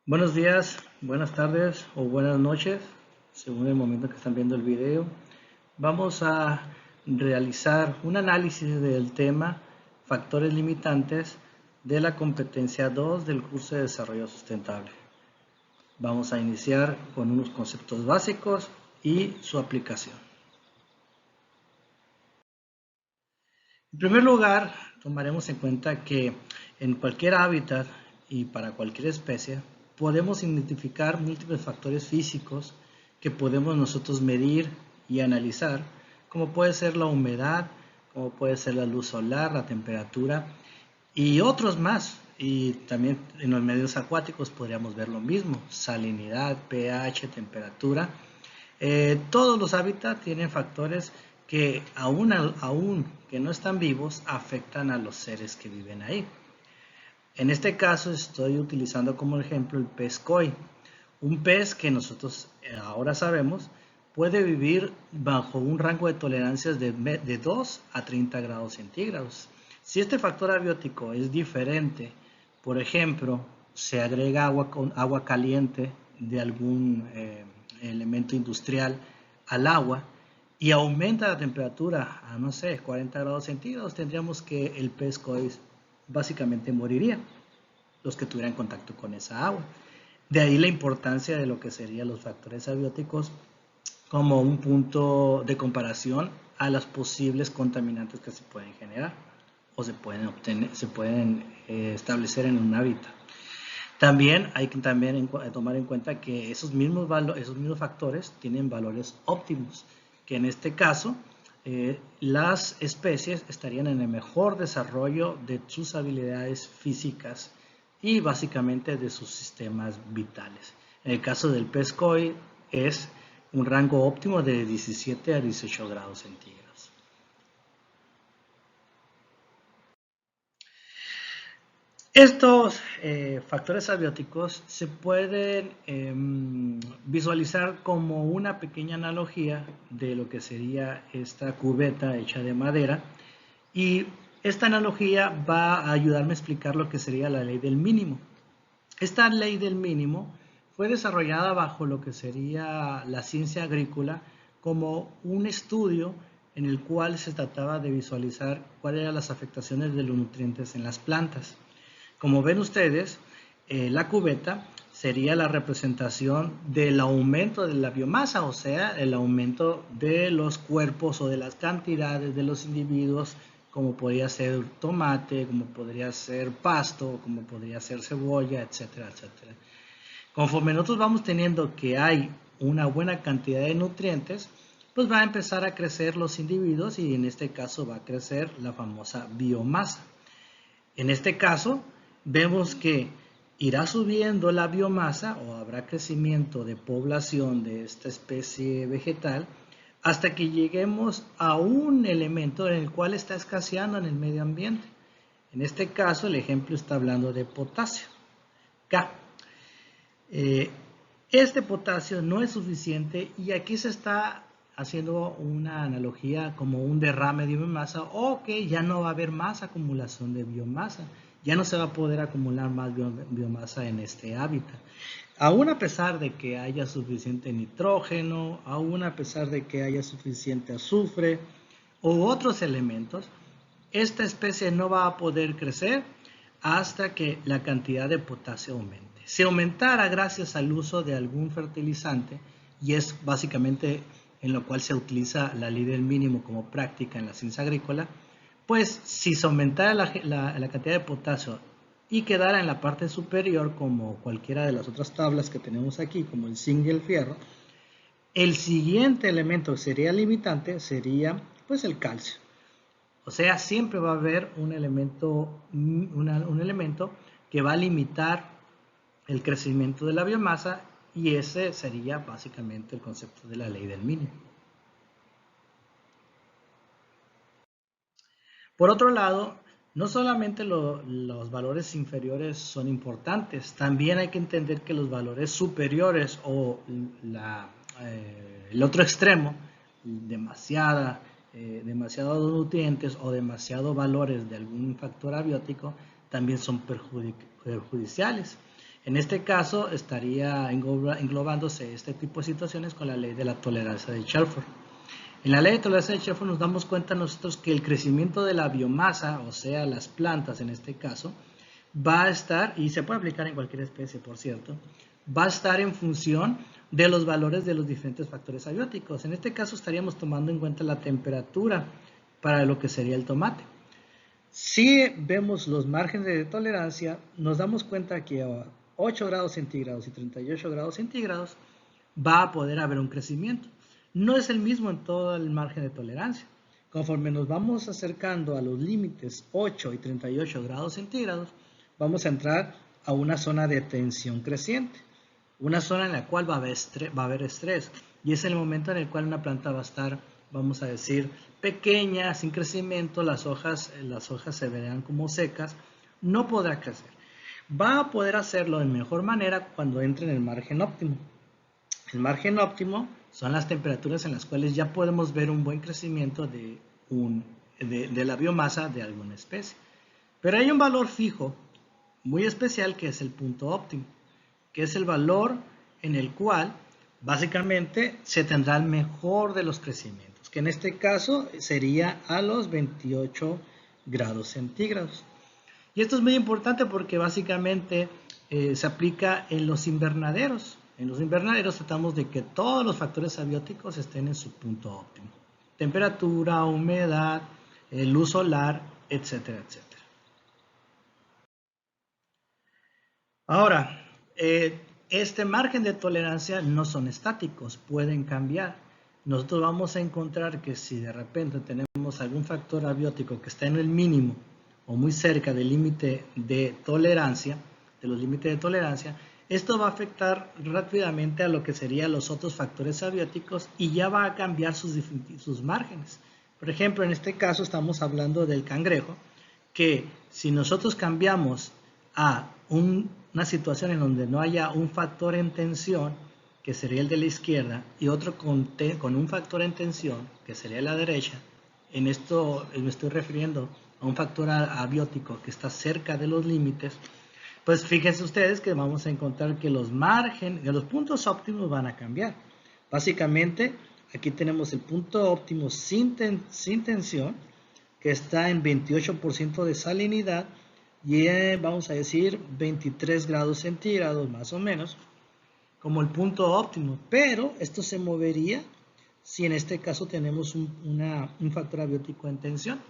Buenos días, buenas tardes o buenas noches, según el momento que están viendo el video. Vamos a realizar un análisis del tema factores limitantes de la competencia 2 del curso de desarrollo sustentable. Vamos a iniciar con unos conceptos básicos y su aplicación. En primer lugar, tomaremos en cuenta que en cualquier hábitat y para cualquier especie podemos identificar múltiples factores físicos que podemos nosotros medir y analizar, como puede ser la humedad, como puede ser la luz solar, la temperatura y otros más. Y también en los medios acuáticos podríamos ver lo mismo: salinidad, pH, temperatura. Todos los hábitats tienen factores que aún que no están vivos afectan a los seres que viven ahí. En este caso estoy utilizando como ejemplo el pez koi, un pez que nosotros ahora sabemos puede vivir bajo un rango de tolerancias de 2 a 30 grados centígrados. Si este factor abiótico es diferente, por ejemplo, se agrega agua caliente de algún elemento industrial al agua y aumenta la temperatura a, no sé, 40 grados centígrados, tendríamos que el pez koi básicamente moriría, los que tuvieran contacto con esa agua. De ahí la importancia de lo que serían los factores abióticos como un punto de comparación a los posibles contaminantes que se pueden generar o se pueden establecer en un hábitat. También hay que tomar en cuenta que esos mismos factores tienen valores óptimos, que en este caso las especies estarían en el mejor desarrollo de sus habilidades físicas y básicamente de sus sistemas vitales. En el caso del pez koi es un rango óptimo de 17 a 18 grados centígrados. Estos factores abióticos se pueden visualizar como una pequeña analogía de lo que sería esta cubeta hecha de madera, y esta analogía va a ayudarme a explicar lo que sería la ley del mínimo. Esta ley del mínimo fue desarrollada bajo lo que sería la ciencia agrícola como un estudio en el cual se trataba de visualizar cuáles eran las afectaciones de los nutrientes en las plantas. Como ven ustedes, la cubeta sería la representación del aumento de la biomasa, o sea, el aumento de los cuerpos o de las cantidades de los individuos, como podría ser tomate, como podría ser pasto, como podría ser cebolla, etcétera, etcétera. Conforme nosotros vamos teniendo que hay una buena cantidad de nutrientes, pues va a empezar a crecer los individuos y en este caso va a crecer la famosa biomasa. En este caso, vemos que irá subiendo la biomasa o habrá crecimiento de población de esta especie vegetal hasta que lleguemos a un elemento en el cual está escaseando en el medio ambiente. En este caso, el ejemplo está hablando de potasio, K. Este potasio no es suficiente y aquí se está haciendo una analogía como un derrame de biomasa, o que ya no va a haber más acumulación de biomasa, ya no se va a poder acumular más biomasa en este hábitat. Aún a pesar de que haya suficiente nitrógeno, aún a pesar de que haya suficiente azufre u otros elementos, esta especie no va a poder crecer hasta que la cantidad de potasio aumente. Si aumentara gracias al uso de algún fertilizante, y es básicamente en lo cual se utiliza la ley del mínimo como práctica en la ciencia agrícola, pues si se aumentara la cantidad de potasio y quedara en la parte superior como cualquiera de las otras tablas que tenemos aquí, como el zinc y el fierro, el siguiente elemento que sería limitante sería pues el calcio. O sea, siempre va a haber un elemento que va a limitar el crecimiento de la biomasa, y ese sería básicamente el concepto de la ley del mínimo. Por otro lado, no solamente los valores inferiores son importantes, también hay que entender que los valores superiores o el otro extremo, demasiados nutrientes o demasiados valores de algún factor abiótico, también son perjudiciales. En este caso estaría englobándose este tipo de situaciones con la ley de la tolerancia de Shelford. En la ley de tolerancia de Shelford nos damos cuenta nosotros que el crecimiento de la biomasa, o sea, las plantas en este caso, va a estar, y se puede aplicar en cualquier especie, por cierto, va a estar en función de los valores de los diferentes factores abióticos. En este caso estaríamos tomando en cuenta la temperatura para lo que sería el tomate. Si vemos los márgenes de tolerancia, nos damos cuenta que a 8 grados centígrados y 38 grados centígrados va a poder haber un crecimiento. No es el mismo en todo el margen de tolerancia. Conforme nos vamos acercando a los límites 8 y 38 grados centígrados, vamos a entrar a una zona de tensión creciente, una zona en la cual va a haber estrés, y es el momento en el cual una planta va a estar, vamos a decir, pequeña, sin crecimiento, las hojas se verán como secas, no podrá crecer. Va a poder hacerlo de mejor manera cuando entre en el margen óptimo. El margen óptimo son las temperaturas en las cuales ya podemos ver un buen crecimiento de la biomasa de alguna especie. Pero hay un valor fijo muy especial que es el punto óptimo, que es el valor en el cual básicamente se tendrá el mejor de los crecimientos, que en este caso sería a los 28 grados centígrados. Y esto es muy importante porque básicamente se aplica en los invernaderos. En los invernaderos tratamos de que todos los factores abióticos estén en su punto óptimo. Temperatura, humedad, luz solar, etcétera, etcétera. Ahora, este margen de tolerancia no son estáticos, pueden cambiar. Nosotros vamos a encontrar que si de repente tenemos algún factor abiótico que está en el mínimo o muy cerca del límite de tolerancia, de los límites de tolerancia, esto va a afectar rápidamente a lo que serían los otros factores abióticos y ya va a cambiar sus márgenes. Por ejemplo, en este caso estamos hablando del cangrejo, que si nosotros cambiamos a una situación en donde no haya un factor en tensión, que sería el de la izquierda, y otro con un factor en tensión, que sería la derecha, en esto me estoy refiriendo a un factor abiótico que está cerca de los límites, pues fíjense ustedes que vamos a encontrar que los márgenes, los puntos óptimos van a cambiar. Básicamente, aquí tenemos el punto óptimo sin tensión, que está en 28% de salinidad, y vamos a decir 23 grados centígrados más o menos, como el punto óptimo, pero esto se movería si en este caso tenemos un factor abiótico en tensión.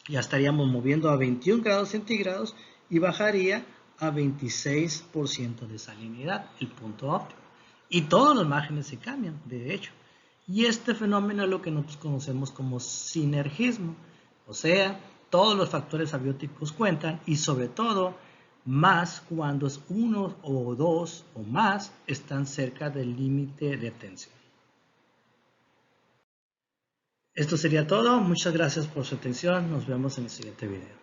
Ya estaríamos moviendo a 21 grados centígrados y bajaría a 26% de salinidad, el punto óptimo. Y todos los márgenes se cambian, de hecho. Y este fenómeno es lo que nosotros conocemos como sinergismo, o sea, todos los factores abióticos cuentan y sobre todo más cuando es uno o dos o más están cerca del límite de tensión. Esto sería todo. Muchas gracias por su atención. Nos vemos en el siguiente video.